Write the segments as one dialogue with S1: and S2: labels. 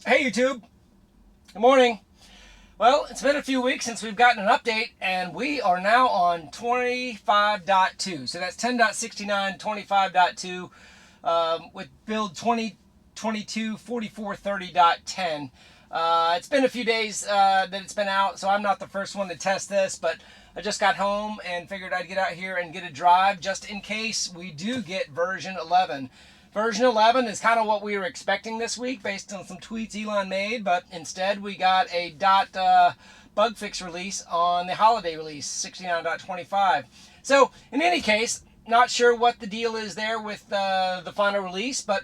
S1: Hey YouTube, good morning. Well, it's been a few weeks since we've gotten an update, and we are now on 25.2. So that's 10.69.25.2 with build 2022.44.30.10. It's been a few days that it's been out, so I'm not the first one to test this, but I just got home and figured I'd get out here and get a drive just in case we do get version 11. Version 11 is kind of what we were expecting this week based on some tweets Elon made, but instead we got a bug fix release on the holiday release, 69.25. So in any case, not sure what the deal is there with the final release, but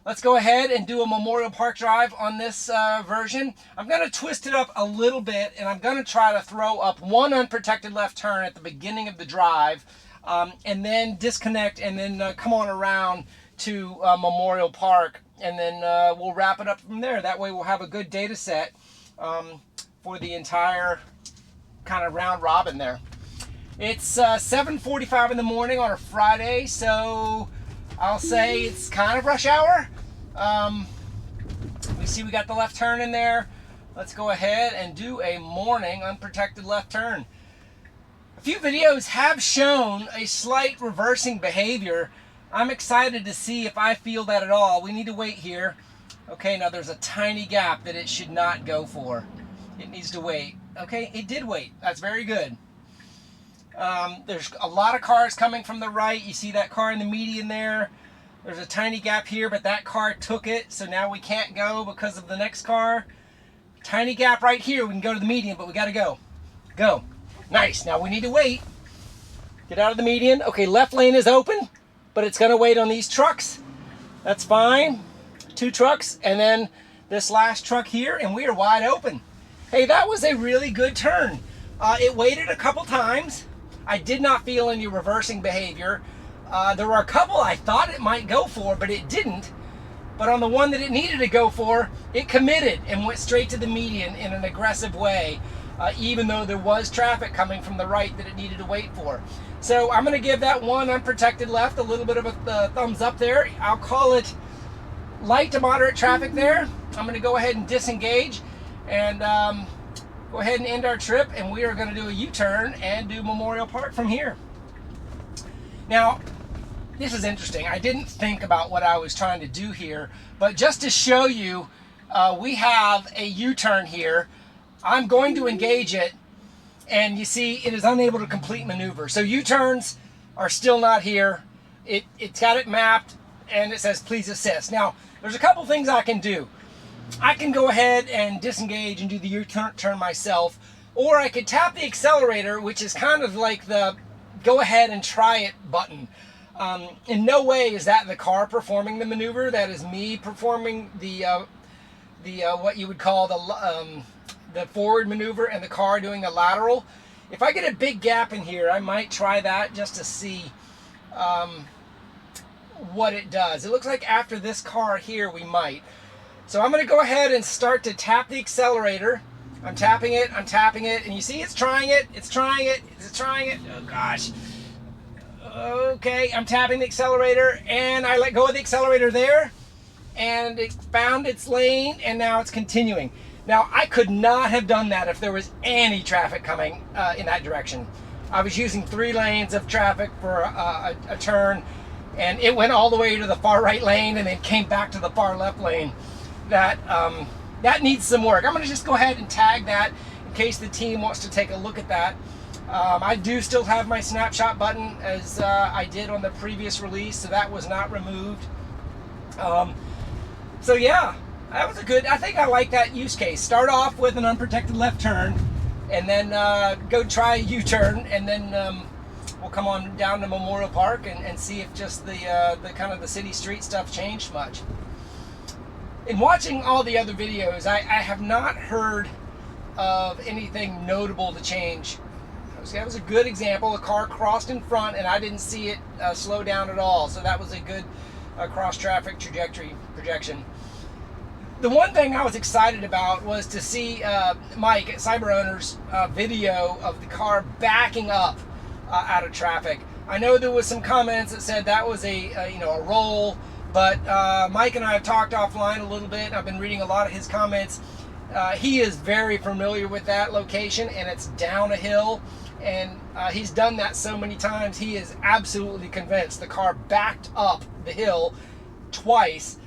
S1: let's go ahead and do a Memorial Park drive on this version. I'm going to twist it up a little bit, and I'm going to try to throw up one unprotected left turn at the beginning of the drive, and then disconnect and then come on around to Memorial Park, and then we'll wrap it up from there. That way we'll have a good data set for the entire kind of round robin there. It's 7:45 in the morning on a Friday, so I'll say it's kind of rush hour. We see we got the left turn in there. Let's go ahead and do a morning unprotected left turn. A few videos have shown a slight reversing behavior. I'm excited to see if I feel that at all. We need to wait here. Okay, now there's a tiny gap that it should not go for. It needs to wait. Okay, it did wait. That's very good. There's a lot of cars coming from the right. You see that car in the median there. There's a tiny gap here, but that car took it, so now we can't go because of the next car. Tiny gap right here. We can go to the median, but we got to go. Go. Nice. Now we need to wait. Get out of the median. Okay, left lane is open, but it's going to wait on these trucks. That's fine. 2 trucks, and then this last truck here, and we are wide open. Hey, that was a really good turn. It waited a couple times. I did not feel any reversing behavior. There were a couple I thought it might go for, but it didn't. But on the one that it needed to go for, it committed and went straight to the median in an aggressive way, even though there was traffic coming from the right that it needed to wait for. So I'm going to give that one unprotected left a little bit of a thumbs up there. I'll call it light to moderate traffic there. I'm going to go ahead and disengage and go ahead and end our trip, and we are going to do a U-turn and do Memorial Park from here. Now, this is interesting. I didn't think about what I was trying to do here, but just to show you, we have a U-turn here. I'm going to engage it, and you see it is unable to complete maneuver. So U-turns are still not here. It's got it mapped, and it says please assist. Now, there's a couple things I can do. I can go ahead and disengage and do the U-turn myself, or I could tap the accelerator, which is kind of like the go ahead and try it button. In no way is that the car performing the maneuver. That is me performing the what you would call the forward maneuver, and the car doing the lateral. If I get a big gap in here, I might try that just to see what it does. It looks like after this car here we might. So I'm going to go ahead and start to tap the accelerator. I'm tapping it, and you see it's trying it, it's trying it. Oh gosh. Okay, I'm tapping the accelerator, and I let go of the accelerator there, and it found its lane, and now it's continuing. Now, I could not have done that if there was any traffic coming in that direction. I was using 3 lanes of traffic for a turn, and it went all the way to the far right lane and then came back to the far left lane. That needs some work. I'm going to just go ahead and tag that in case the team wants to take a look at that. I do still have my snapshot button as I did on the previous release, so that was not removed. So yeah, that was a good, I think I like that use case. Start off with an unprotected left turn, and then go try a U-turn, and then we'll come on down to Memorial Park and see if just the kind of the city street stuff changed much. In watching all the other videos, I have not heard of anything notable to change. That was a good example. A car crossed in front, and I didn't see it slow down at all. So that was a good cross-traffic trajectory projection. The one thing I was excited about was to see Mike at Cyber Owners video of the car backing up out of traffic. I know there was some comments that said that was a roll But Mike and I have talked offline a little bit. I've been reading a lot of his comments. He is very familiar with that location, and it's down a hill, and he's done that so many times. He is absolutely convinced the car backed up the hill twice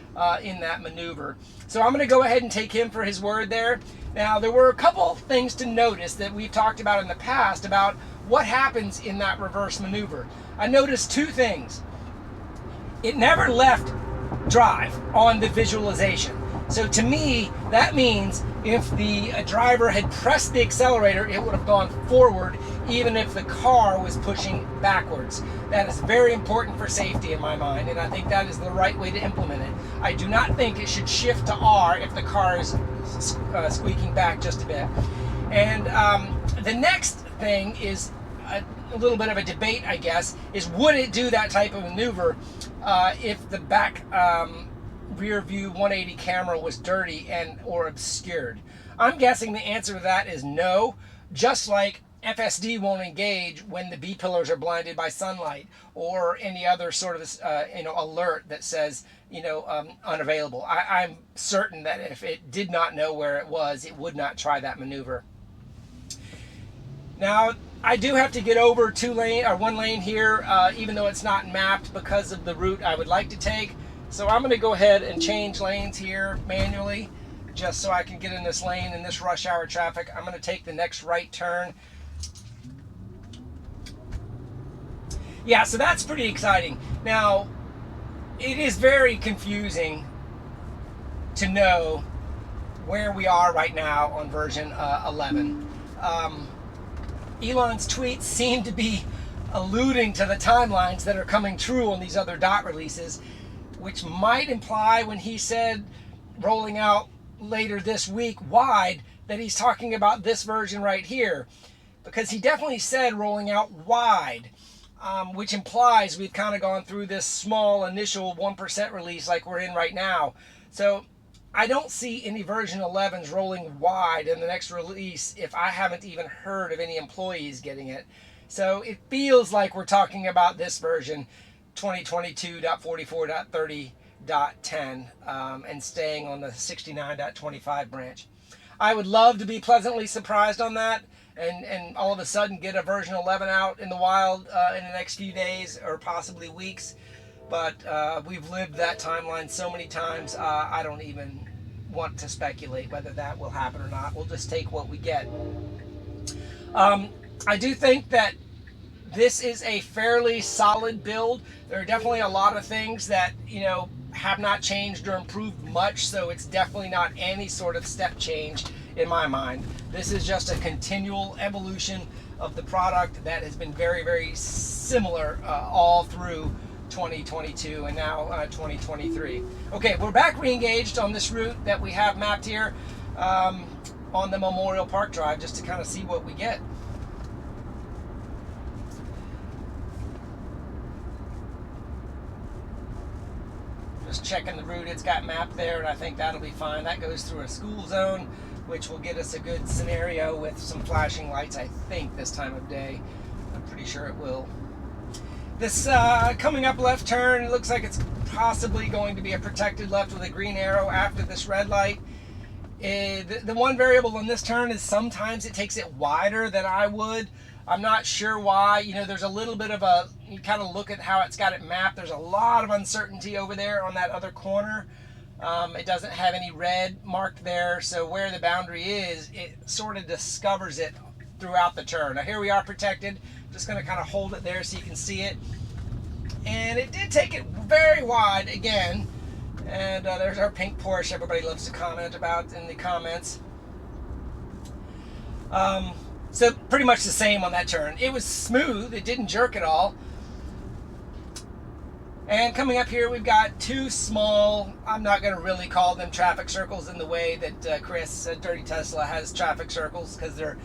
S1: in that maneuver. So I'm going to go ahead and take him for his word there. Now, there were a couple things to notice that we've talked about in the past about what happens in that reverse maneuver. I noticed two things. It never left drive on the visualization. So to me, that means if the driver had pressed the accelerator, it would have gone forward even if the car was pushing backwards. That is very important for safety in my mind, and I think that is the right way to implement it. I do not think it should shift to R if the car is squeaking back just a bit. And the next thing is a little bit of a debate, I guess, is would it do that type of maneuver if the back rear view 180 camera was dirty and or obscured? I'm guessing the answer to that is no, just like FSD won't engage when the B-pillars are blinded by sunlight or any other sort of alert that says unavailable. I'm certain that if it did not know where it was, it would not try that maneuver. Now, I do have to get over one lane here, even though it's not mapped because of the route I would like to take. So I'm going to go ahead and change lanes here manually, just so I can get in this lane in this rush hour traffic. I'm going to take the next right turn. Yeah, so that's pretty exciting. Now, it is very confusing to know where we are right now on version 11. Elon's tweets seem to be alluding to the timelines that are coming true on these other dot releases, which might imply when he said rolling out later this week wide that he's talking about this version right here, because he definitely said rolling out wide, which implies we've kind of gone through this small initial 1% release like we're in right now. So I don't see any version 11s rolling wide in the next release if I haven't even heard of any employees getting it. So it feels like we're talking about this version 2022.44.30.10 and staying on the 69.25 branch. I would love to be pleasantly surprised on that and all of a sudden get a version 11 out in the wild in the next few days or possibly weeks. But we've lived that timeline so many times, I don't even want to speculate whether that will happen or not. We'll just take what we get. I do think that this is a fairly solid build. There are definitely a lot of things that, have not changed or improved much, so it's definitely not any sort of step change in my mind. This is just a continual evolution of the product that has been very, very similar all through 2022 and now 2023. Okay, we're back re-engaged on this route that we have mapped here on the Memorial Park Drive, just to kind of see what we get. Just checking the route it's got mapped there, and I think that'll be fine. That goes through a school zone, which will get us a good scenario with some flashing lights, I think, this time of day. I'm pretty sure it will. This coming up left turn, it looks like it's possibly going to be a protected left with a green arrow after this red light. The one variable in this turn is sometimes it takes it wider than I would. I'm not sure why. There's a little bit of you kind of look at how it's got it mapped. There's a lot of uncertainty over there on that other corner. It doesn't have any red marked there, so where the boundary is, it sort of discovers it throughout the turn. Now here we are protected. Just going to kind of hold it there so you can see it. And it did take it very wide again. And there's our pink Porsche everybody loves to comment about in the comments. So pretty much the same on that turn. It was smooth. It didn't jerk at all. And coming up here, we've got two small, I'm not going to really call them traffic circles in the way that Chris at Dirty Tesla has traffic circles, because they're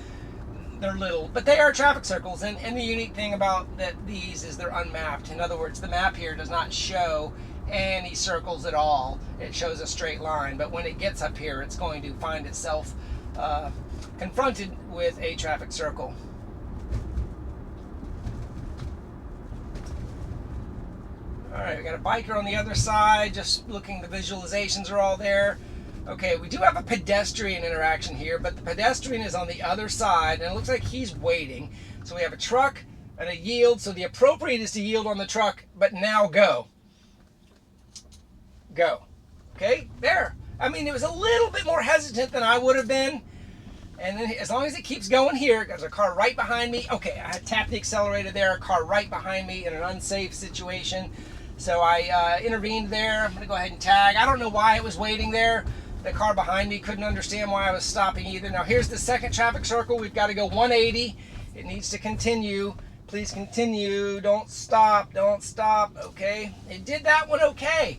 S1: little, but they are traffic circles. And the unique thing about these is they're unmapped. In other words, the map here does not show any circles at all. It shows a straight line, but when it gets up here, it's going to find itself confronted with a traffic circle. right, we got a biker on the other side, just looking, the visualizations are all there. Okay, we do have a pedestrian interaction here, but the pedestrian is on the other side, and it looks like he's waiting. So we have a truck and a yield, so the appropriate is to yield on the truck, but now go. Go. Okay, there. I mean, it was a little bit more hesitant than I would have been. And then as long as it keeps going here, there's a car right behind me. Okay, I tapped the accelerator there, a car right behind me in an unsafe situation. So I intervened there. I'm gonna go ahead and tag. I don't know why it was waiting there. The car behind me couldn't understand why I was stopping either. Now here's the second traffic circle. We've got to go 180. It needs to continue. Please continue. Don't stop. Don't stop. Okay. It did that one okay.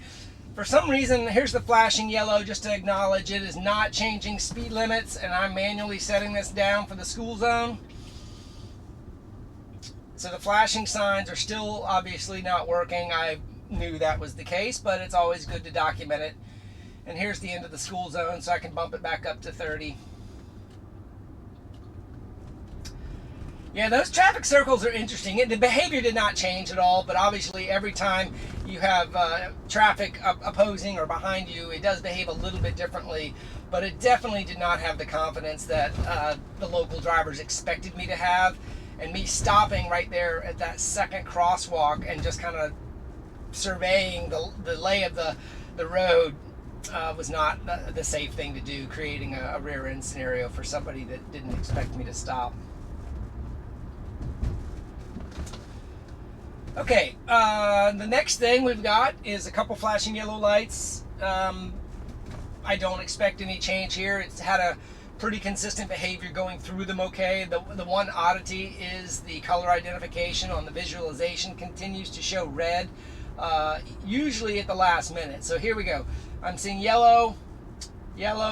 S1: For some reason, here's the flashing yellow just to acknowledge it is not changing speed limits, and I'm manually setting this down for the school zone. So the flashing signs are still obviously not working. I knew that was the case, but it's always good to document it. And here's the end of the school zone, so I can bump it back up to 30. Yeah, those traffic circles are interesting. The behavior did not change at all, but obviously every time you have traffic opposing or behind you, it does behave a little bit differently, but it definitely did not have the confidence that the local drivers expected me to have. And me stopping right there at that second crosswalk and just kind of surveying the lay of the road was not the safe thing to do, creating a rear end scenario for somebody that didn't expect me to stop. Okay, the next thing we've got is a couple flashing yellow lights. I don't expect any change here. It's had a pretty consistent behavior going through them okay. The one oddity is the color identification on the visualization continues to show red, usually at the last minute. So here we go. I'm seeing yellow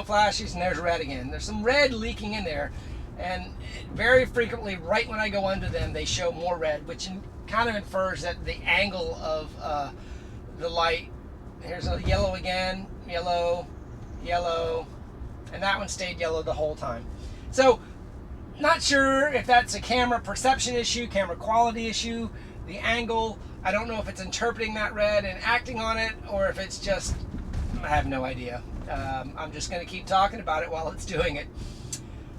S1: flashes, and there's red again. There's some red leaking in there, and very frequently, right when I go under them, they show more red, which kind of infers that the angle of the light. Here's a yellow again, yellow, and that one stayed yellow the whole time. So not sure if that's a camera perception issue, camera quality issue, the angle. I don't know if it's interpreting that red and acting on it, or if it's just, I have no idea. I'm just going to keep talking about it while it's doing it.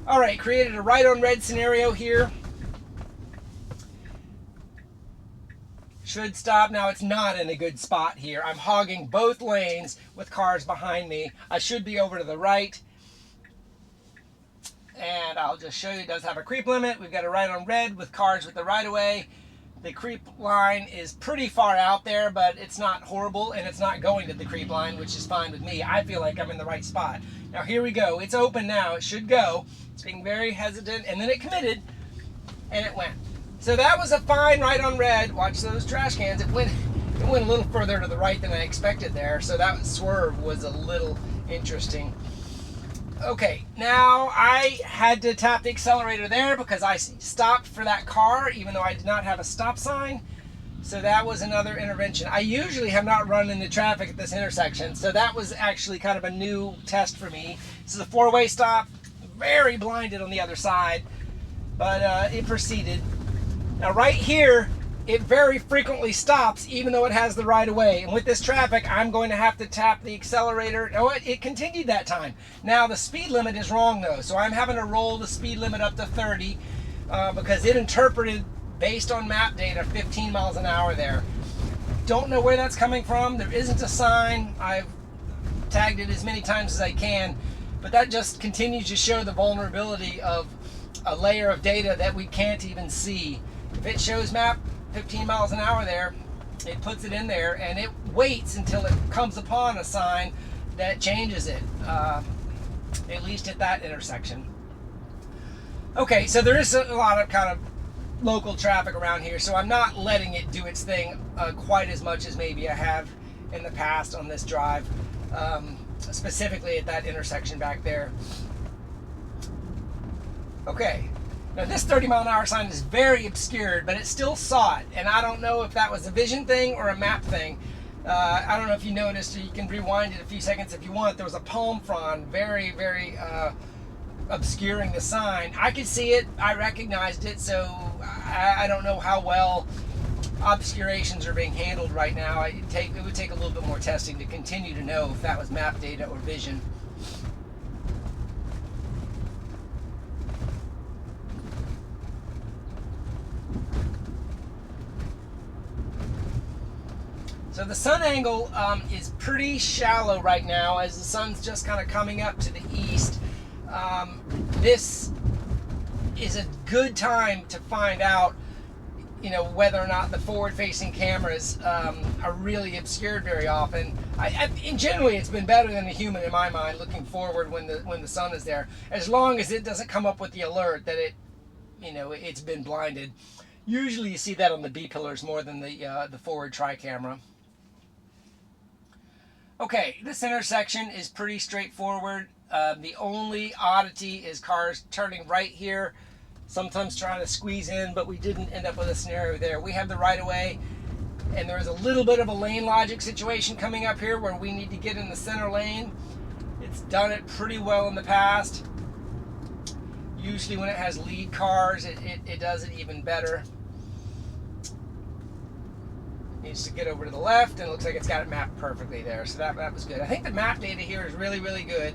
S1: All right, created a right on red scenario here. Should stop. Now it's not in a good spot here. I'm hogging both lanes with cars behind me. I should be over to the right. And I'll just show you, it does have a creep limit. We've got a right on red with cars with the right of way. The creep line is pretty far out there, but it's not horrible, and it's not going to the creep line, which is fine with me. I feel like I'm in the right spot. Now here we go. It's open now. It should go. It's being very hesitant, and then it committed, and it went. So that was a fine right on red. Watch those trash cans. It went a little further to the right than I expected there, so that swerve was a little interesting. Okay, now I had to tap the accelerator there because I stopped for that car, even though I did not have a stop sign. So that was another intervention. I usually have not run into traffic at this intersection, so that was actually kind of a new test for me. This is a four-way stop, very blinded on the other side, but it proceeded. Now right here, it very frequently stops even though it has the right of way. And with this traffic, I'm going to have to tap the accelerator. Oh, it continued that time. Now the speed limit is wrong though, so I'm having to roll the speed limit up to 30 because it interpreted based on map data 15 miles an hour there. Don't know where that's coming from. There isn't a sign. I've tagged it as many times as I can, but that just continues to show the vulnerability of a layer of data that we can't even see. If it shows map 15 miles an hour there, it puts it in there and it waits until it comes upon a sign that changes it, at least at that intersection. Okay, so there is a lot of kind of local traffic around here, so I'm not letting it do its thing quite as much as maybe I have in the past on this drive, specifically at that intersection back there. Okay. Now this 30 mile an hour sign is very obscured, but it still saw it, and I don't know if that was a vision thing or a map thing. I don't know if you noticed, or you can rewind it a few seconds if you want. There was a palm frond very, very obscuring the sign. I could see it, I recognized it, so I don't know how well obscurations are being handled right now. It would take a little bit more testing to continue to know if that was map data or vision. So the sun angle is pretty shallow right now as the sun's just kind of coming up to the east. This is a good time to find out, whether or not the forward-facing cameras are really obscured very often. And generally, it's been better than a human in my mind, looking forward when the sun is there, as long as it doesn't come up with the alert that it's been blinded. Usually, you see that on the B pillars more than the forward tri-camera. Okay, this intersection is pretty straightforward. The only oddity is cars turning right here, sometimes trying to squeeze in, but we didn't end up with a scenario there. We have the right of way, and there is a little bit of a lane logic situation coming up here where we need to get in the center lane. It's done it pretty well in the past. Usually when it has lead cars, it does it even better. Needs to get over to the left, and it looks like it's got it mapped perfectly there, so that was good. I think the map data here is really, really good,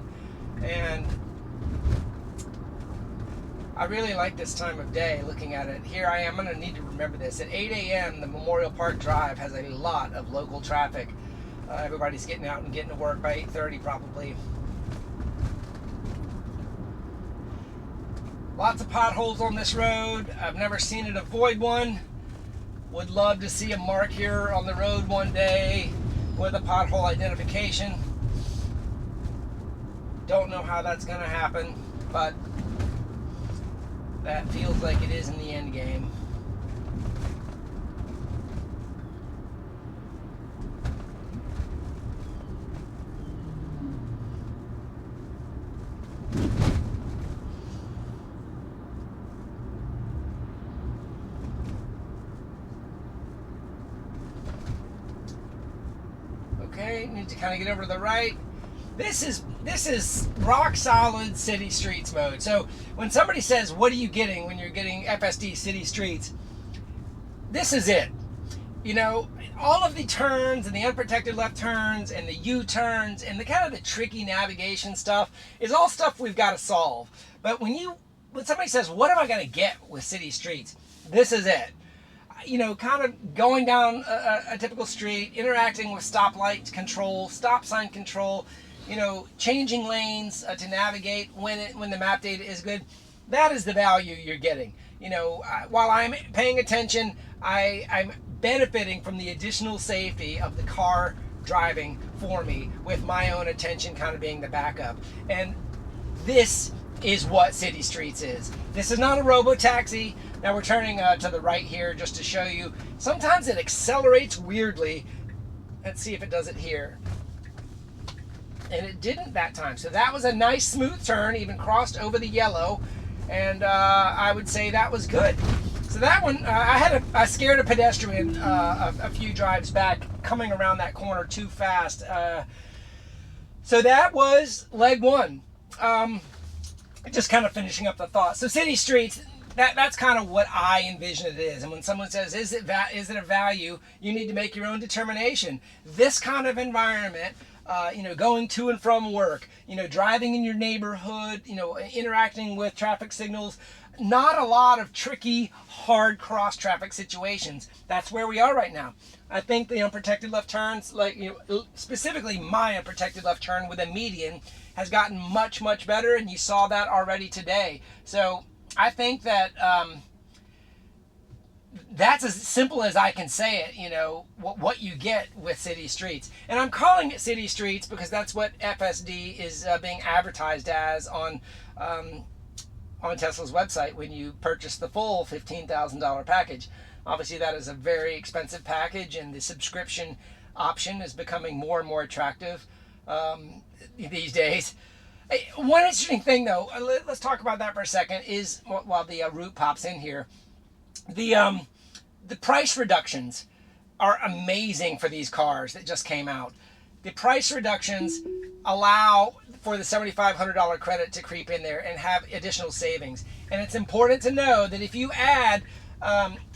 S1: and I really like this time of day looking at it. Here I am, I'm going to need to remember this. At 8 a.m., the Memorial Park Drive has a lot of local traffic. Everybody's getting out and getting to work by 8:30 probably. Lots of potholes on this road. I've never seen it avoid one. Would love to see a mark here on the road one day with a pothole identification. Don't know how that's going to happen, but that feels like it is in the end game. Okay, need to kind of get over to the right. This is rock solid city streets mode. So when somebody says, what are you getting when you're getting FSD city streets? This is it. All of the turns and the unprotected left turns and the U-turns and the kind of the tricky navigation stuff is all stuff we've got to solve. But when somebody says, what am I going to get with city streets? This is it. Kind of going down a typical street, interacting with stoplight control, stop sign control, changing lanes to navigate when the map data is good. That is the value you're getting. While I'm paying attention, I'm benefiting from the additional safety of the car driving for me, with my own attention kind of being the backup. And this is what city streets is. This is not a robo-taxi. Now we're turning to the right here just to show you. Sometimes it accelerates weirdly. Let's see if it does it here. And it didn't that time. So that was a nice smooth turn, even crossed over the yellow. And I would say that was good. So that one, I scared a pedestrian a few drives back coming around that corner too fast. So that was leg one. Just kind of finishing up the thought. So city streets, that's kind of what I envision it is. And when someone says, is it a value, you need to make your own determination. This kind of environment, going to and from work, driving in your neighborhood, interacting with traffic signals, not a lot of tricky, hard cross traffic situations. That's where we are right now. I think the unprotected left turns, specifically my unprotected left turn with a median, has gotten much, much better, and you saw that already today. So I think that that's as simple as I can say it, what you get with city streets. And I'm calling it city streets because that's what FSD is being advertised as on Tesla's website when you purchase the full $15,000 package. Obviously that is a very expensive package, and the subscription option is becoming more and more attractive these days. One interesting thing though, let's talk about that for a second, is while the route pops in here, the price reductions are amazing for these cars that just came out. The price reductions allow for the $7,500 credit to creep in there and have additional savings. And it's important to know that if you add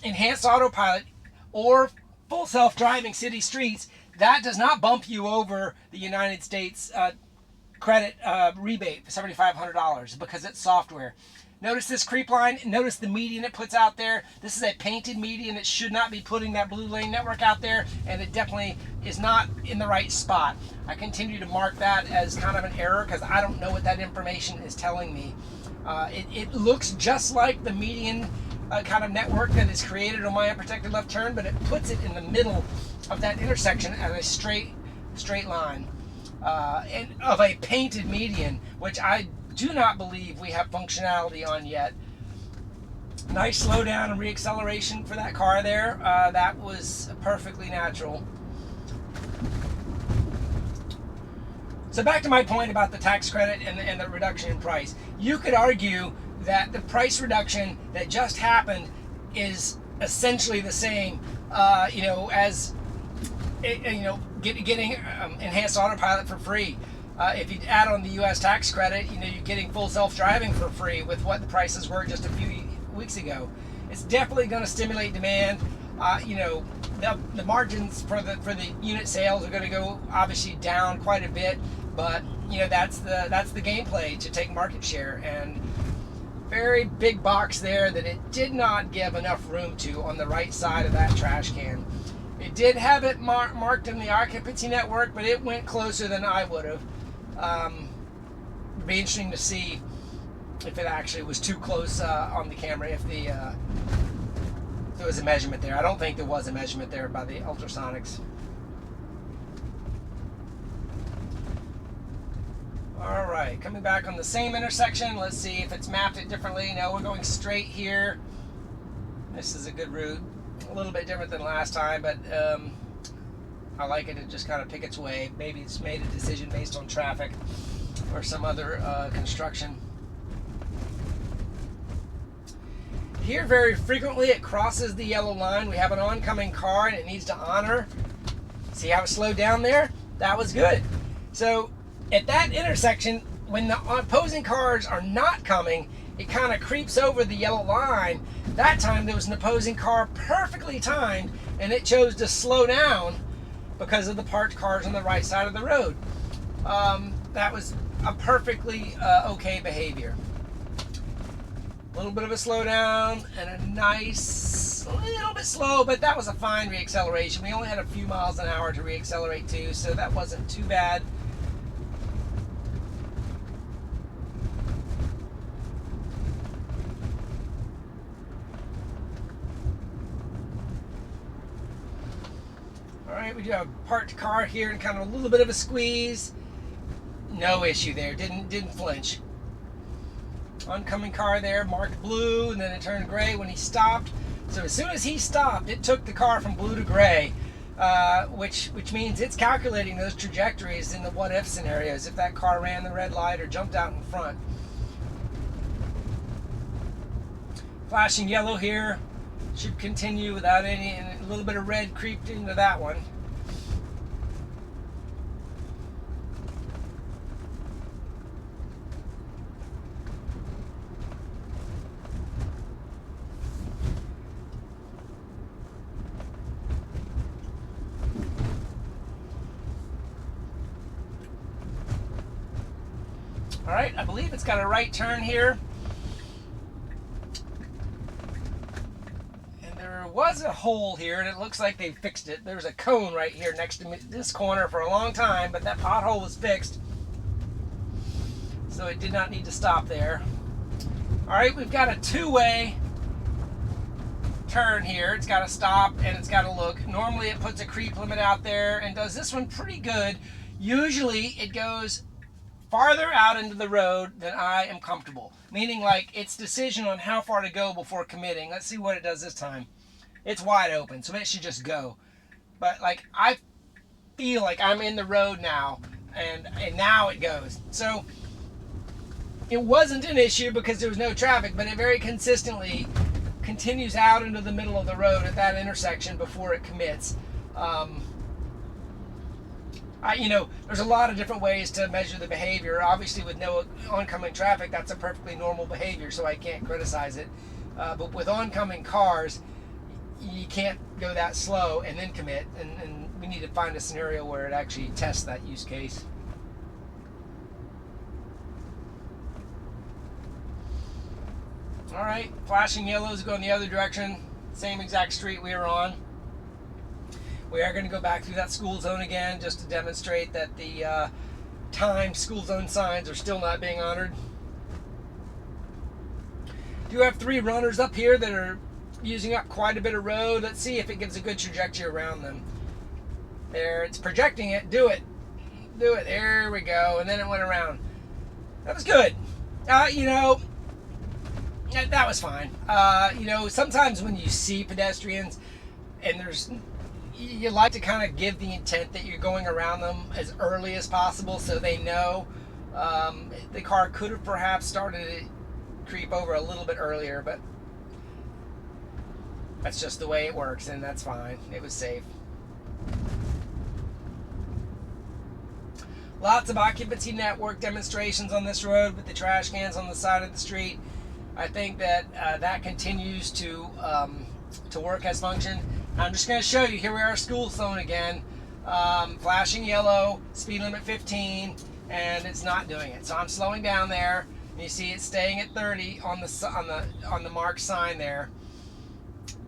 S1: enhanced autopilot or full self-driving city streets, that does not bump you over the United States credit rebate for $7,500 because it's software. Notice this creep line. Notice the median it puts out there. This is a painted median. It should not be putting that blue lane network out there, and it definitely is not in the right spot. I continue to mark that as kind of an error because I don't know what that information is telling me. It looks just like the median kind of network that is created on my unprotected left turn, but it puts it in the middle of that intersection as a straight line and of a painted median, which I do not believe we have functionality on yet. Nice slowdown and reacceleration for that car there. That was perfectly natural. So back to my point about the tax credit and the reduction in price. You could argue that the price reduction that just happened is essentially the same, as getting enhanced autopilot for free. If you add on the U.S. tax credit, you're getting full self-driving for free with what the prices were just a few weeks ago. It's definitely going to stimulate demand. The margins for the unit sales are going to go obviously down quite a bit, but that's the gameplay to take market share. And very big box there that it did not give enough room to on the right side of that trash can. It did have it marked in the occupancy network, but it went closer than I would have. It'd be interesting to see if it actually was too close on the camera, if there was a measurement there. I don't think there was a measurement there by the ultrasonics. All right, coming back on the same intersection. Let's see if it's mapped it differently. No, we're going straight here. This is a good route. A little bit different than last time, but I like it to just kind of pick its way. Maybe it's made a decision based on traffic or some other construction. Here, very frequently, it crosses the yellow line. We have an oncoming car, and it needs to honor. See how it slowed down there? That was good. So at that intersection, when the opposing cars are not coming, it kind of creeps over the yellow line. That time there was an opposing car perfectly timed, and it chose to slow down because of the parked cars on the right side of the road. That was a perfectly okay behavior. A little bit of a slowdown and a nice, little bit slow, but that was a fine reacceleration. We only had a few miles an hour to reaccelerate to, so that wasn't too bad. Alright, we do have a parked car here and kind of a little bit of a squeeze. No issue there, didn't flinch. Oncoming car there, marked blue, and then it turned gray when he stopped. So as soon as he stopped, it took the car from blue to gray, which means it's calculating those trajectories in the what-if scenarios if that car ran the red light or jumped out in front. Flashing yellow here. Should continue without any, and a little bit of red creeped into that one. All right, I believe it's got a right turn here. There was a hole here, and it looks like they fixed it. There's a cone right here next to this corner for a long time, but that pothole was fixed, so it did not need to stop there. All right, we've got a two-way turn here. It's got to stop and it's got to look. Normally it puts a creep limit out there and does this one pretty good. Usually it goes farther out into the road than I am comfortable, meaning like its decision on how far to go before committing. Let's see what it does this time. It's wide open, so it should just go. But like I feel like I'm in the road now, and now it goes. So it wasn't an issue because there was no traffic, but it very consistently continues out into the middle of the road at that intersection before it commits. There's a lot of different ways to measure the behavior. Obviously, with no oncoming traffic, that's a perfectly normal behavior, so I can't criticize it. But with oncoming cars, you can't go that slow and then commit, and we need to find a scenario where it actually tests that use case. All right, flashing yellows going the other direction, same exact street we were on. We are going to go back through that school zone again just to demonstrate that the timed school zone signs are still not being honored. Do have 3 runners up here that are using up quite a bit of road. Let's see if it gives a good trajectory around them. There, it's projecting it. Do it. Do it. There we go. And then it went around. That was good. You know, that was fine. You know, sometimes when you see pedestrians and you like to kind of give the intent that you're going around them as early as possible so they know. The car could have perhaps started to creep over a little bit earlier, but that's just the way it works, and that's fine. It was safe. Lots of occupancy network demonstrations on this road with the trash cans on the side of the street. I think that that continues to work as function. I'm just going to show you. Here we are, school zone again. Flashing yellow, speed limit 15, and it's not doing it. So I'm slowing down there. And you see it's staying at 30 on the marked sign there.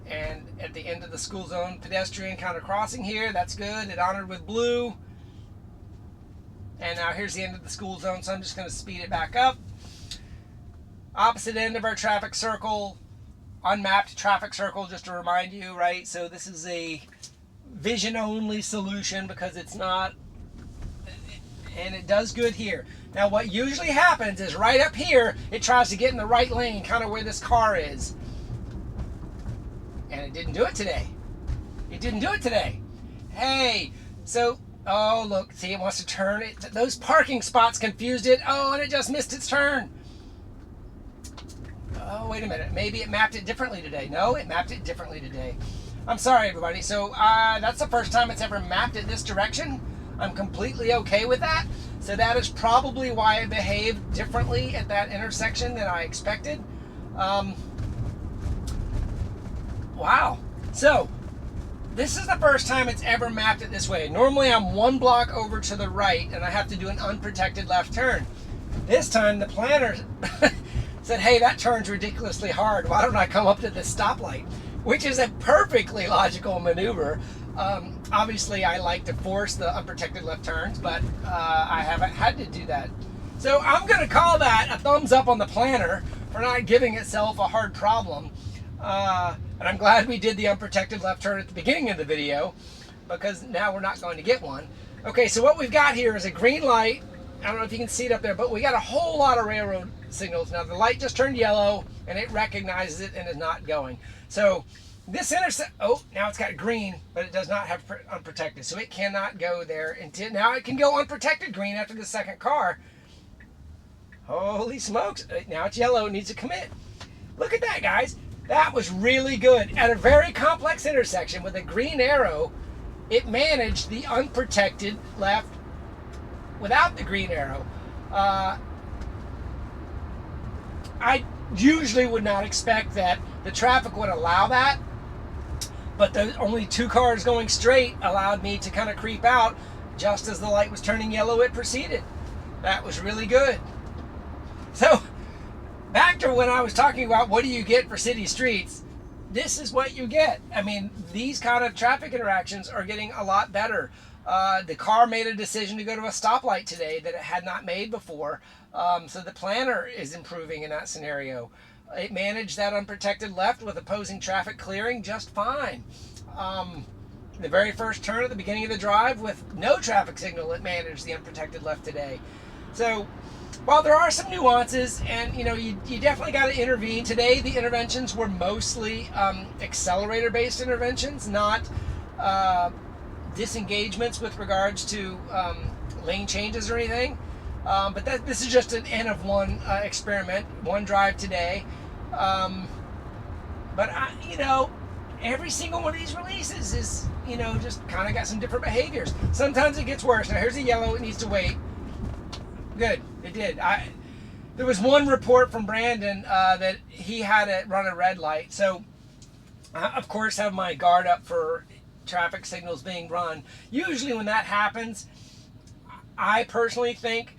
S1: And at the end of the school zone, pedestrian kind of crossing here. That's good. It honored with blue. And now here's the end of the school zone, so I'm just going to speed it back up. Opposite end of our traffic circle, unmapped traffic circle, just to remind you, right? So this is a vision-only solution because it's not, and it does good here. Now what usually happens is right up here, it tries to get in the right lane, kind of where this car is. And it didn't do it today. It didn't do it today. Hey, so, oh look, see, it wants to turn. Those parking spots confused it. Oh, and it just missed its turn. Oh, wait a minute. Maybe it mapped it differently today. No, it mapped it differently today. I'm sorry, everybody. So that's the first time it's ever mapped it this direction. I'm completely okay with that. So that is probably why it behaved differently at that intersection than I expected. Wow. So this is the first time it's ever mapped it this way. Normally I'm 1 block over to the right and I have to do an unprotected left turn. This time the planner said, hey, that turn's ridiculously hard. Why don't I come up to this stoplight? Which is a perfectly logical maneuver. Obviously, I like to force the unprotected left turns, but I haven't had to do that. So I'm going to call that a thumbs up on the planner for not giving itself a hard problem. And I'm glad we did the unprotected left turn at the beginning of the video, because now we're not going to get one. Okay, so what we've got here is a green light. I don't know if you can see it up there, but we got a whole lot of railroad signals. Now the light just turned yellow and it recognizes it and is not going. So this oh, now it's got green, but it does not have unprotected. So it cannot go there until, now it can go unprotected green after the second car. Holy smokes. Now it's yellow, it needs to commit. Look at that, guys. That was really good. At a very complex intersection with a green arrow, it managed the unprotected left without the green arrow. I usually would not expect that the traffic would allow that, but the only 2 cars going straight allowed me to kind of creep out just as the light was turning yellow. It proceeded. That was really good. So back to when I was talking about what do you get for city streets, this is what you get. I mean, these kind of traffic interactions are getting a lot better. The car made a decision to go to a stoplight today that it had not made before. So the planner is improving in that scenario. It managed that unprotected left with opposing traffic clearing just fine. The very first turn at the beginning of the drive with no traffic signal, it managed the unprotected left today. So while there are some nuances, and you know, you definitely got to intervene. Today the interventions were mostly accelerator-based interventions, not disengagements with regards to lane changes or anything. But this is just an N of 1 experiment, 1 drive today. But you know, every single one of these releases is, you know, just kind of got some different behaviors. Sometimes it gets worse. Now here's a yellow, it needs to wait. Good, it did. There was one report from Brandon that he had to run a red light. So I, of course, have my guard up for traffic signals being run. Usually when that happens, I personally think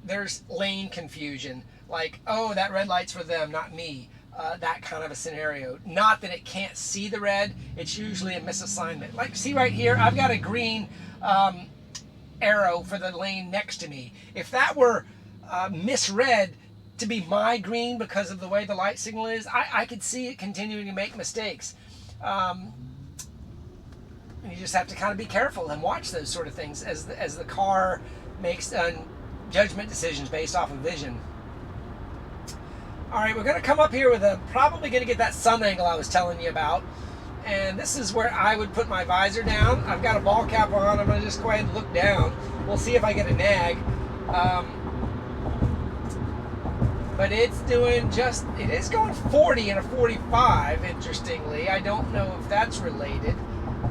S1: there's lane confusion. Like, oh, that red light's for them, not me. That kind of a scenario. Not that it can't see the red, it's usually a misassignment. Like, see right here, I've got a green arrow for the lane next to me. If that were misread to be my green because of the way the light signal is, I could see it continuing to make mistakes. And you just have to kind of be careful and watch those sort of things as the car makes judgment decisions based off of vision. All right, we're going to come up here with probably going to get that sun angle I was telling you about. And this is where I would put my visor down. I've got a ball cap on. I'm going to just go ahead and look down. We'll see if I get a nag. But it's doing it is going 40 and a 45, interestingly. I don't know if that's related.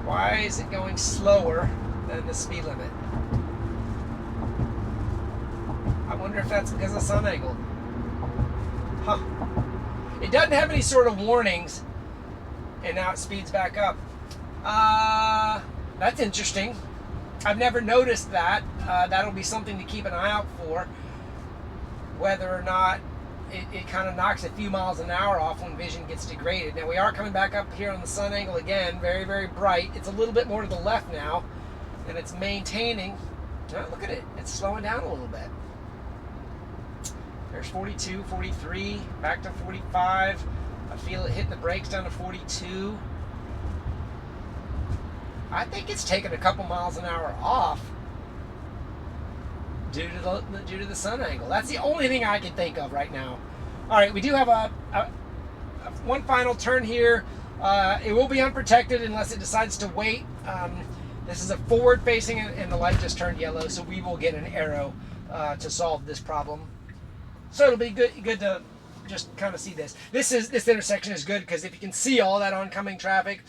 S1: Why is it going slower than the speed limit? I wonder if that's because of sun angle. Huh. It doesn't have any sort of warnings, and now it speeds back up. That's interesting. I've never noticed that. That'll be something to keep an eye out for, whether or not it kind of knocks a few miles an hour off when vision gets degraded. Now we are coming back up here on the sun angle again, very, very bright. It's a little bit more to the left now, and it's maintaining. Oh, look at it. It's slowing down a little bit. There's 42, 43, back to 45. I feel it hitting the brakes down to 42. I think it's taken a couple miles an hour off due to the sun angle. That's the only thing I can think of right now. All right, we do have a one final turn here. It will be unprotected unless it decides to wait. This is a forward facing, and the light just turned yellow, so we will get an arrow to solve this problem. So it'll be good to just kind of see this. This intersection is good because if you can see all that oncoming traffic,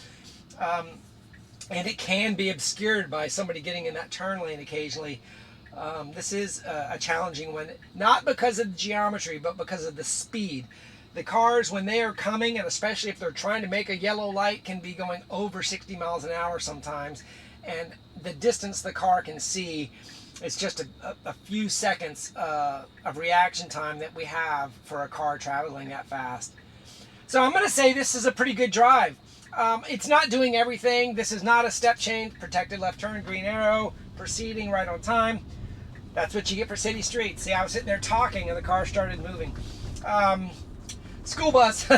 S1: and it can be obscured by somebody getting in that turn lane occasionally. This is a challenging one, not because of the geometry, but because of the speed. The cars, when they are coming, and especially if they're trying to make a yellow light, can be going over 60 miles an hour sometimes. And the distance the car can see, it's just a few seconds of reaction time that we have for a car traveling that fast. So I'm going to say this is a pretty good drive. It's not doing everything. This is not a step change. Protected left turn, green arrow, proceeding right on time. That's what you get for city streets. See, I was sitting there talking and the car started moving. School bus.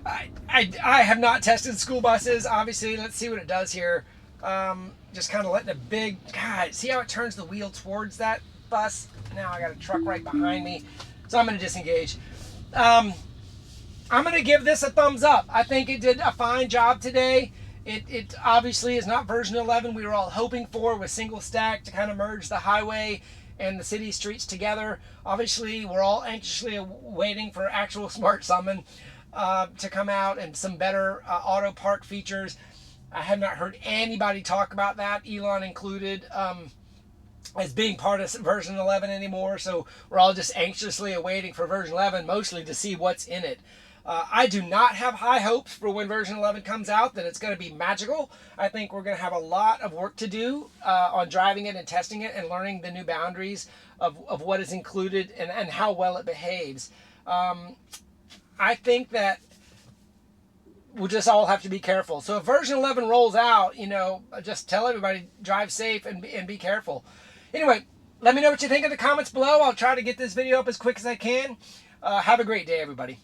S1: I have not tested school buses. Obviously, let's see what it does here. Just kind of letting a big, God, see how it turns the wheel towards that bus? Now I got a truck right behind me. So I'm going to disengage. I'm going to give this a thumbs up. I think it did a fine job today. It obviously is not version 11 we were all hoping for with single stack to kind of merge the highway and the city streets together. Obviously, we're all anxiously waiting for actual Smart Summon to come out and some better auto park features. I have not heard anybody talk about that, Elon included, as being part of version 11 anymore. So we're all just anxiously awaiting for version 11, mostly to see what's in it. I do not have high hopes for when version 11 comes out that it's going to be magical. I think we're going to have a lot of work to do on driving it and testing it and learning the new boundaries of what is included and how well it behaves. I think that we'll just all have to be careful. So if version 11 rolls out, just tell everybody, drive safe and be careful. Anyway, let me know what you think in the comments below. I'll try to get this video up as quick as I can. Have a great day, everybody.